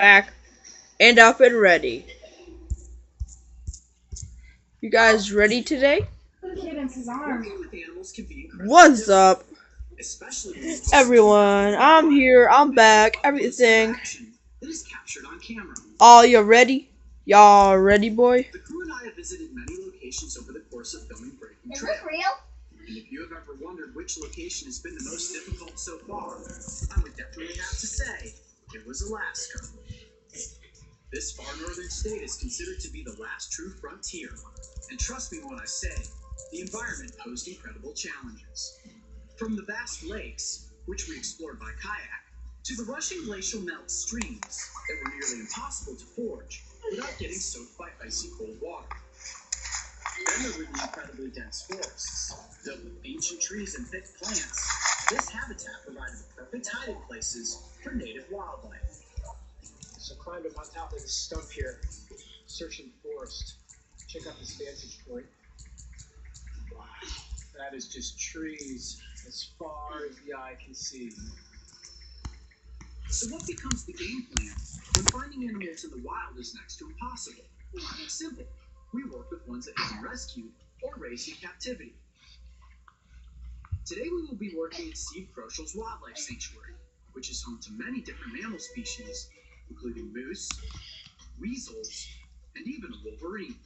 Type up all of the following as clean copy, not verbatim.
back and up and ready. You guys ready today? What's up, everyone? I'm here. I'm back. Everything. All you ready? Y'all ready, boy? The crew and I have visited many locations over the course of filming Breaking Trail. Is this real? And if you have ever wondered which location has been the most difficult so far, I would definitely have to say it was Alaska. This far northern state is considered to be the last true frontier. And trust me when I say, the environment posed incredible challenges. From the vast lakes, which we explored by kayak, to the rushing glacial melt streams that were nearly impossible to forge without getting soaked by icy cold water. Then there were the incredibly dense forests, filled with ancient trees and thick plants. This habitat provided the perfect hiding places for native wildlife. So climbed up on top of this stump here, searching the forest. Check out this vantage point. Wow, that is just trees as far as the eye can see. So what becomes the game plan when finding animals in the wild is next to impossible? It's simple. We work with ones that have been rescued or raised in captivity. Today we will be working at Steve Krochel's Wildlife Sanctuary, which is home to many different mammal species, including moose, weasels, and even a wolverine.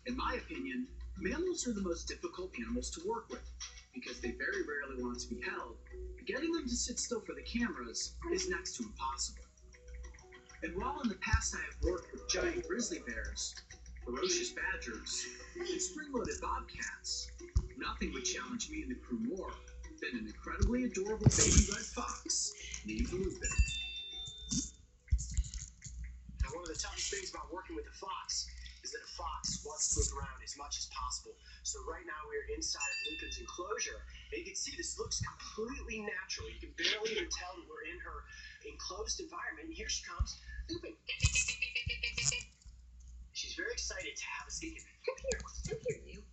In my opinion, mammals are the most difficult animals to work with because they very rarely want to be held. Getting them to sit still for the cameras is next to impossible. And while in the past I have worked with giant grizzly bears, ferocious badgers, and spring-loaded bobcats, nothing would challenge me and the crew more than an incredibly adorable baby red fox named Lupin. Now, one of the toughest things about working with a fox is that a fox wants to look around as much as possible. So right now we're inside of Lupin's enclosure. And you can see this looks completely natural. You can barely even tell that we're in her enclosed environment. And here she comes, Lupin. She's very excited to have us in. Come here, you.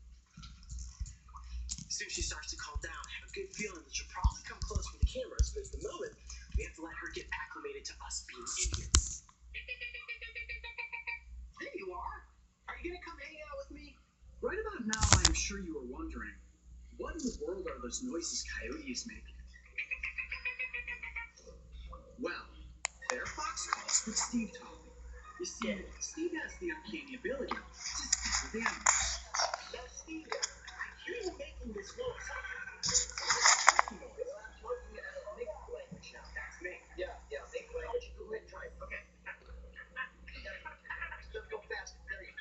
As soon as she starts to calm down, I have a good feeling that she'll probably come close for the cameras. But at the moment, we have to let her get acclimated to us being in here. There you are. Are you gonna come hang out with me? Right about now, I am sure you are wondering, what in the world are those noises Coyote is making? Well, they're fox calls with Steve talking. You see, Steve has the uncanny ability to speak with animals. Now, Steve, I hear you making this noise. I'm looking at a mixed language now. That's me. Yeah, mixed language. Go ahead, try it. Okay. Just go fast. There you go.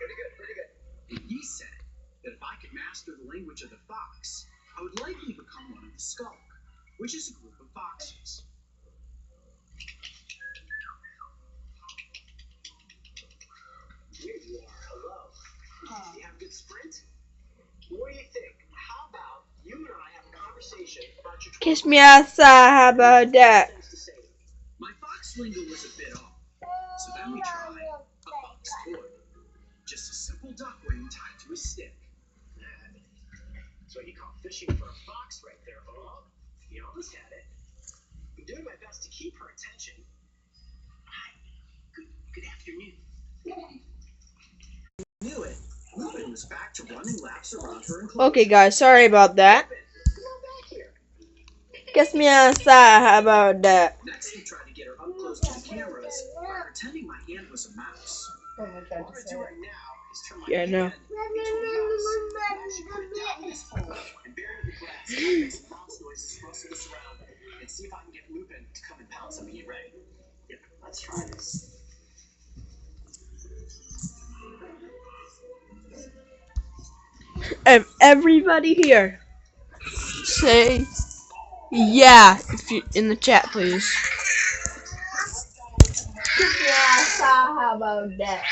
Pretty good. And he said that if I could master the language of the fox, I would likely become one of the skulk, which is a group of foxes. Here you are. Hello. You have a good sprint? What do you think? How about you and I have a conversation about your Kiss me outside. How about that? things to say? My fox lingo was a bit off, so then we tried a fox toy. Just a simple duck wing tied to a stick. That's what you call fishing for a fox right there. Oh, you almost had it. I'm doing my best to keep her attention. Hi. Good afternoon. Knew it. Lupin was back to running laps around her enclosure. Okay, guys. Sorry about that. Come on back here. Kiss me outside. How about that? Next, we tried to get her up close to the cameras by pretending my hand was a mouse. What I'm gonna do right now is turn my Yeah, I know. hand into a mouse. I should put it down in this hole and bury it in the grass and make some mouse noises most of this around and see if I can get Lupin to come and pounce on me. You ready? Yeah, let's try this. Everybody here, say yeah if you in the chat, please. How about that?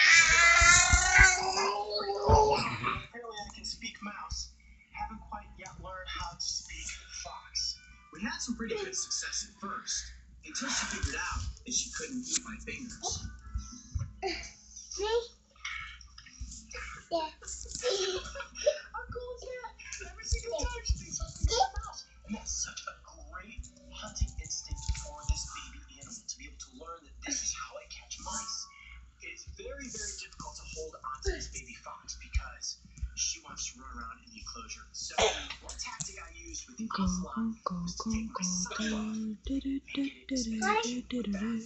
Apparently I can speak mouse. Haven't quite yet learned how to speak fox. We had some pretty good success at first, until she figured out that she couldn't eat my fingers. How cool is that? Every single time she thinks something's a mouse. And that's such a great hunting instinct for this baby animal to be able to learn that this This is how I catch mice. It's very, very difficult to hold onto this baby fox because she wants to run around in the enclosure. So one tactic I used with the ocelot was to take my sock off and get it in position with that.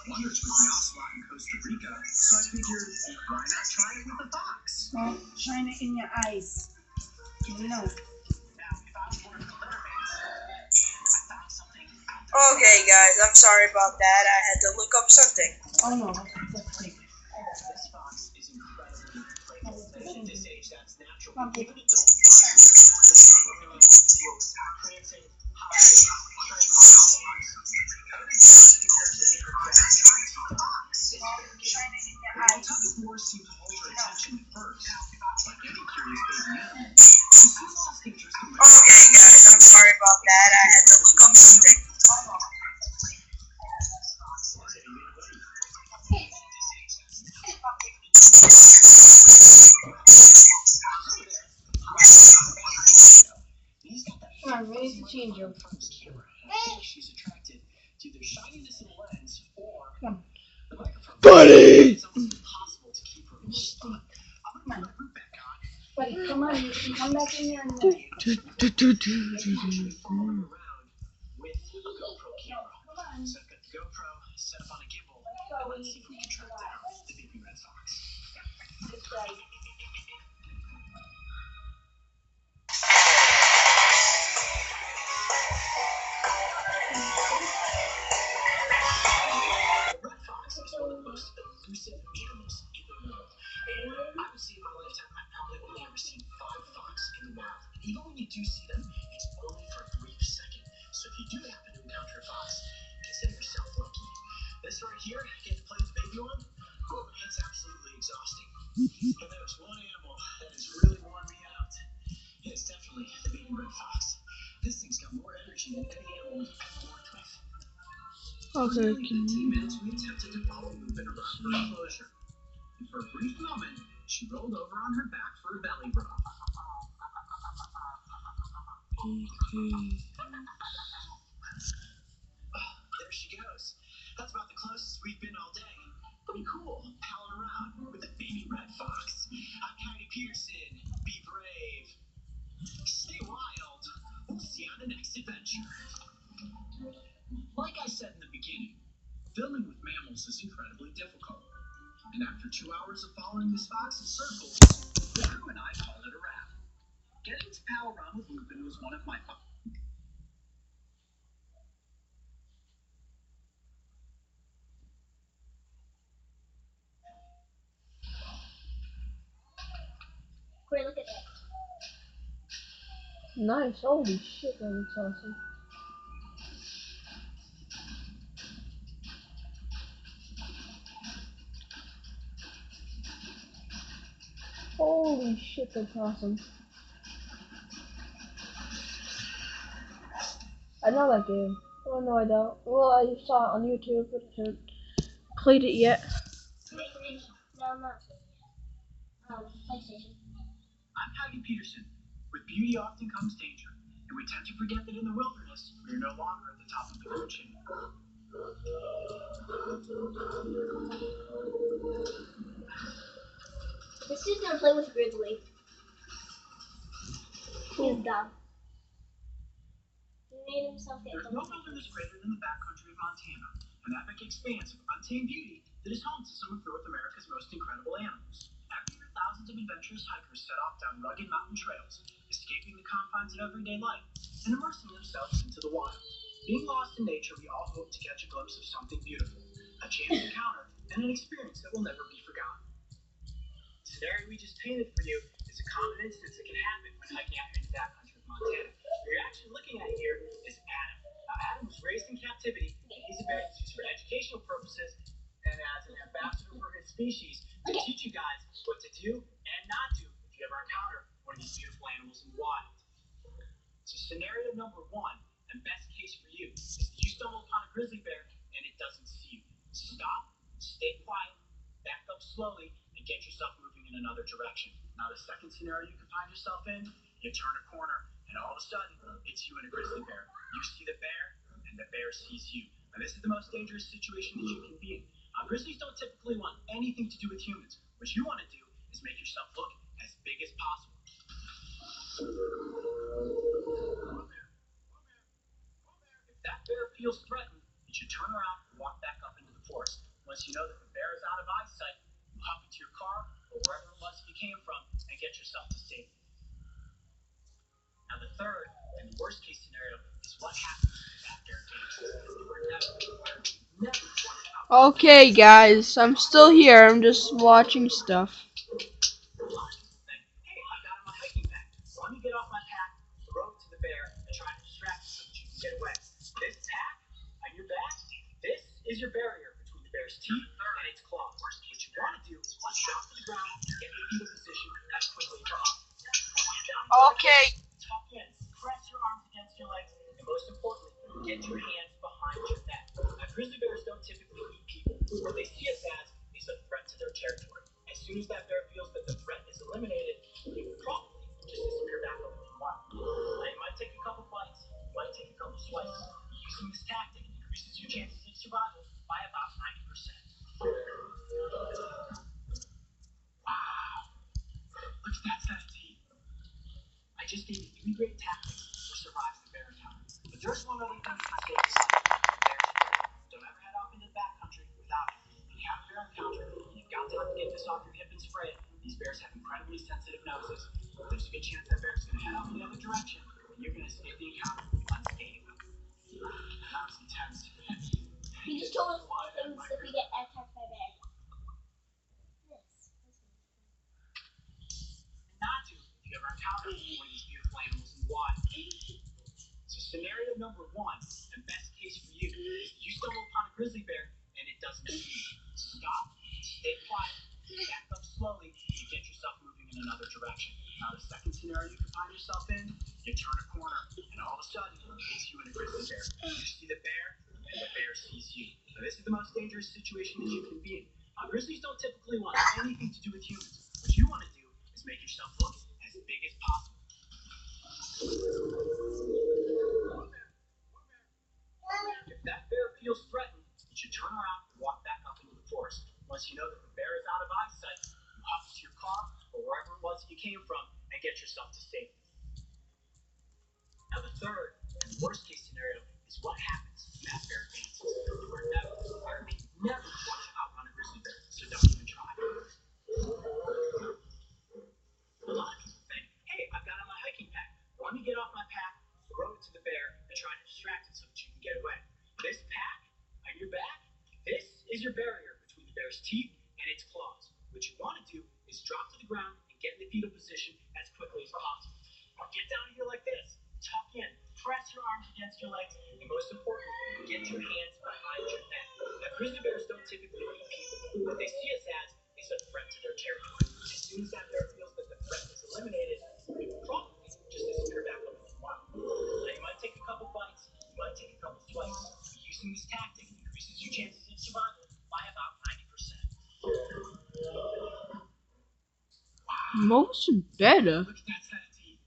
Wonders with the ocelot in Costa Rica, so I figured, why not try it with the fox? Well, shine it in your eyes. No. Now, if I was one of the lettermans, I found something out there. Okay, guys, I'm sorry about that. I had to look up something. Oh no, that's fake. This fox is incredibly playful. At this age, that's natural. Okay. Even adult foxes run around the field, prancing, hopping, trying to do things. There's a neighbor crab trying to eat the fox. It's fair game. While tug of war seemed to hold her attention at first, like any curious baby animal, she soon lost interest in Okay, guys, I'm sorry about that. I had to look up something. Come on, we need to change you. She's attracted to either shininess in the lens or Come. the microphone. Buddy! It's almost impossible to keep her in the spot. I'm gonna put my boot back on. Buddy, come on, you can come back in here in a minute. Actually following around with a GoPro camera. So I've got the GoPro set up on a gimbal, and let's see if we can track down the baby red fox. Red fox is one of the most elusive animals in the world. I would say in my lifetime, I've probably only ever seen 5 fox in the wild. And even when you do see them, it's only for a brief second. So if you do happen to encounter a fox, consider yourself lucky. This right here, get to play with the baby one, it's absolutely exhausting. If there's one animal that has really worn me out, it's definitely the baby red fox. This thing's got more energy than any animal we've ever worked with. Okay, For nearly 15 minutes, we attempted to follow Lupin around her enclosure. And for a brief moment, she rolled over on her back for a belly rub. There she goes. That's about the closest we've been all day. Pretty cool, palling around with a baby red fox. I'm Coyote Peterson. Be brave. Stay wild. We'll see you on the next adventure. Like I said in the beginning, filming with mammals is incredibly difficult. And after 2 hours of following this fox in circles, the crew and I called it a wrap. Getting to pal around with Lupin was one of my Great, look at that. nice. Holy shit, that looks awesome. Holy shit, that's awesome. I know that game. Oh, no, I don't. Well, I saw it on YouTube, but I haven't played it yet. No, I'm not. PlayStation. I'm Coyote Peterson. With beauty often comes danger, and we tend to forget that in the wilderness, we are no longer at the top of the food chain. This dude's gonna play with Grizzly. He's dumb. He made himself get There's no wilderness greater than the backcountry of Montana, an epic expanse of untamed beauty that is home to some of North America's most incredible animals. Every year, thousands of adventurous hikers set off down rugged mountain trails, escaping the confines of everyday life and immersing themselves into the wild. Being lost in nature, we all hope to catch a glimpse of something beautiful, a chance encounter, and an experience that will never be forgotten. The scenario we just painted for you is a common instance that can happen when hiking out into the backcountry of Montana. What you're actually looking at here is Adam. Now, Adam was raised in captivity, and he's a bear that's used for educational purposes and as an ambassador for his species to teach you guys what to do and not do if you ever encounter one of these beautiful animals in the wild. So scenario number 1, and best case for you, is that you stumble upon a grizzly bear and it doesn't see you. Stop, stay quiet, back up slowly, and get yourself moving in another direction. Now, the second scenario you can find yourself in, you turn a corner, and all of a sudden, it's you and a grizzly bear. You see the bear, and the bear sees you. Now, this is the most dangerous situation that you can be in. Grizzlies don't typically want anything to do with humans. What you want to do is make yourself look as big as possible. If that bear feels threatened, you should turn around and walk back up into the forest. Once you know that the bear is out of eyesight, you hop into your car or wherever it was you came from and get yourself to safety. Now, the third and the worst case scenario is what happens if that bear dances. You are never Okay, guys, I'm still here. I'm just watching stuff. Hey, I got on my hiking pack. Let me get off my pack, throw it to the bear, and try to distract it so that you can get away. This pack on your back, this is your barrier between the bear's teeth and its claws. What you want to do is drop to the ground, get in the fetal position as quickly as possible. Okay. Tuck in, press your arms against your legs, and most importantly, get your hands behind your neck. Now, grizzly bears don't typically eat people. What they see us as is a threat to their territory. As soon as that bear feels that the threat is eliminated, he will probably just disappear back over the wild. Now, it might take a couple bites, it might take a couple swipes. Using this tactic increases your chances of survival by about 90%. Wow, look at that set of teeth. I just gave you 3 great tactics for surviving the bear encounter. But there's one other thing you can say to don't ever head off into the backcountry without it. When you have a bear encounter, you've got time to get this off your hip and spray it. These bears have incredibly sensitive noses. There's a good chance that bear's going to head off in the other direction, and you're going to escape the encounter unscathed. That was intense. You just told us all things if we get attacked by bears. Not to if you ever encounter one of these beautiful animals in the wild. So scenario number 1, the best case for you, is you stumble upon a grizzly bear and it doesn't see you. Stop, stay quiet, back up slowly, and get yourself moving in another direction. Now, the second scenario you can find yourself in, you turn a corner and all of a sudden it's you and a grizzly bear. You see the bear and the bear sees you. Now, this is the most dangerous situation that you can be in. Grizzlies don't typically want anything to do with humans. What you want to do is make yourself look as big as possible. If that bear feels threatened, you should turn around and walk back up into the forest. Once you know that the bear is out of eyesight, you hop into your car or wherever it was you came from and get yourself to safety. Now, the third and worst case scenario is what happens if that bear dances. You are never going to outrun a grizzly bear, so don't even try. A lot of people think, hey, I've got on my hiking pack. Let me get off my pack, throw it to the bear, and try to distract it so that you can get away. This pack on your back, this is your barrier between the bear's teeth and its claws. What you want to do is drop to the ground and get in the fetal position as quickly as possible. Now, get down here like this. Tuck in, press your arms against your legs, and most importantly, get your hands behind your neck. Now, grizzly bears don't typically eat people. What they see us as is a threat to their territory. As soon as that bear feels that the threat is eliminated, it will probably just disappear back over the wild. Now, you might take a couple bites, you might take a couple swipes. Using this tactic increases your chances of survival by about 90%. Wow. Most better. Look at that set of teeth.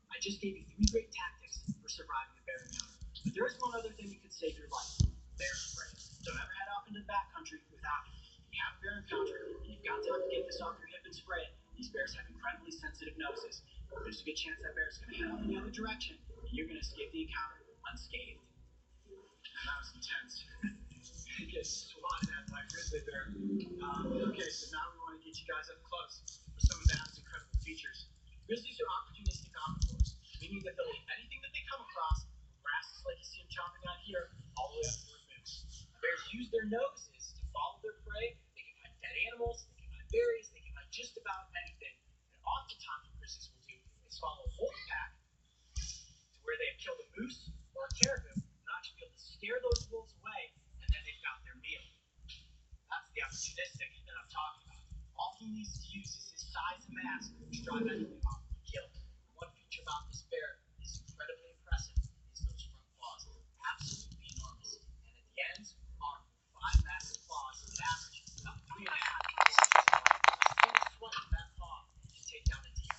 I just gave you 3 great tactics for surviving a bear encounter. But there is one other thing that could save your life. Bear spray. Don't ever head off into the backcountry without it. If you have a bear encounter, you've got time to get this off your hip and spray it. These bears have incredibly sensitive noses. There's a good chance that bear's going to head off in the other direction, and you're going to escape the encounter unscathed. And that was intense. You get swatted at by a grizzly bear. Okay, so now we want to get you guys up close for some of Adam's incredible features. Grizzlies are opportunistic omnivores, meaning that they'll eat anything that they come across, grasses like you see them chopping on here, all the way up to their moose. Bears use their noses to follow their prey. They can find dead animals, they can find berries, they can find just about anything. And oftentimes what grizzlies will do is follow a wolf pack to where they have killed a moose or a caribou, not to be able to scare those wolves away, and then they've got their meal. That's the opportunistic that I'm talking about. All he needs to use is his size and mass to drive anything off the kill. One feature about this bear is incredibly impressive is those front claws. Absolutely enormous. And at the ends are 5 massive claws that average about 3.5 pieces. A single swipe of that paw can take down a deer.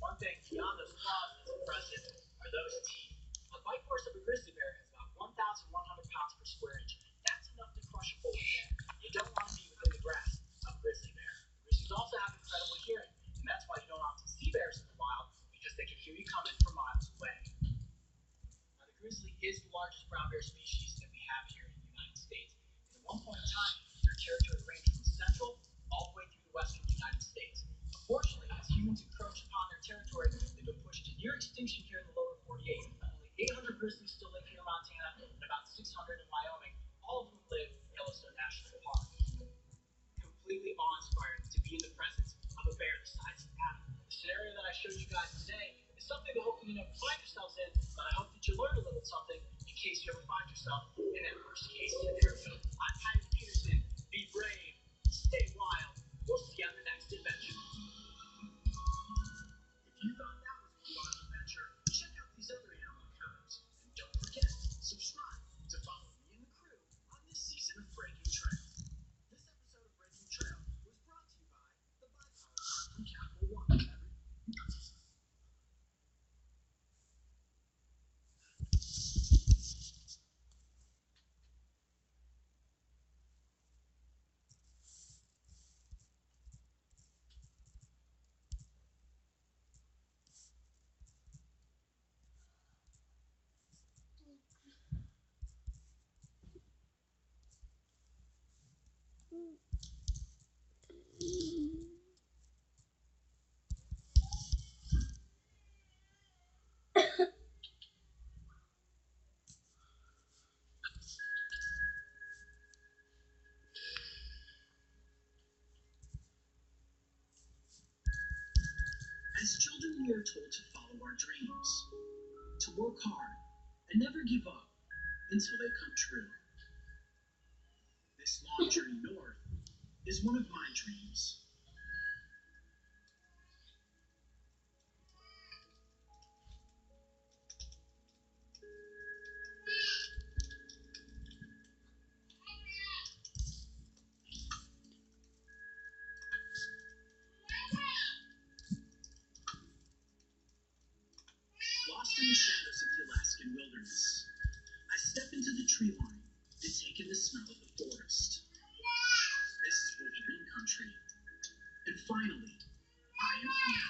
One thing beyond those claws that's impressive are those teeth. A bite force of a grizzly bear has about 1,100 pounds per square inch. That's enough to crush a polar bear. You don't want to be within the grasp of a grizzly bear. Grizzlies also have incredible hearing, and that's why you don't often see bears in the wild, because they can hear you coming from miles away. Now, the grizzly is the largest brown bear species that we have here in the United States. And at one point in time, their territory ranged from central all the way through the western United States. Unfortunately, as humans encroach upon their territory, they've been pushed to near extinction here in the lower 48. Only 800 grizzlies still live here in Montana, and about 600 in Wyoming, all of whom live in Yellowstone National Park. Completely awe-inspiring to be in the presence of a bear the size of Adam. The scenario that I showed you guys today is something that hopefully you never find yourselves in, but I hope that you learn a little something in case you ever find yourself in that worst case scenario. I'm Tyler Peterson. Be brave, stay wild. We'll see you on the next adventure. If you thought that was a wild adventure, check out these other animal encounters. And don't forget, subscribe to follow me and the crew on this season of Breaking Trail. This episode of Breaking Trail was brought to you by the Bipower Park from Capital One. As children, we are told to follow our dreams, to work hard, and never give up until they come true. This long journey north is one of my dreams. Lost in the shadows of the Alaskan wilderness, I step into the tree line to take in the smell of the forest. This is Wolverine country, and finally, I am here.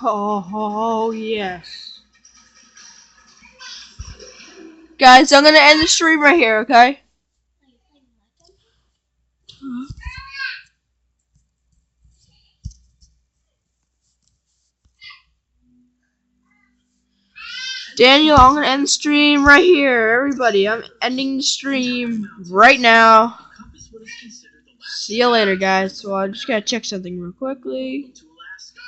Oh, yes. Guys, I'm gonna end the stream right here, okay? Daniel, I'm gonna end the stream right here. Everybody, I'm ending the stream right now. See you later, guys. So I just gotta check something real quickly. To Alaska,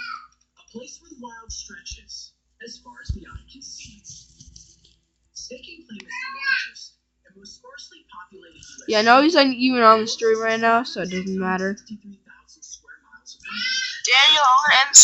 a place where the wild stretches as far as the eye can see. Staking claim is the largest and most sparsely populated U.S. Yeah, I know he's even on the stream right now, so it doesn't matter. 63,000 square miles of land. Daniel, I'm gonna end the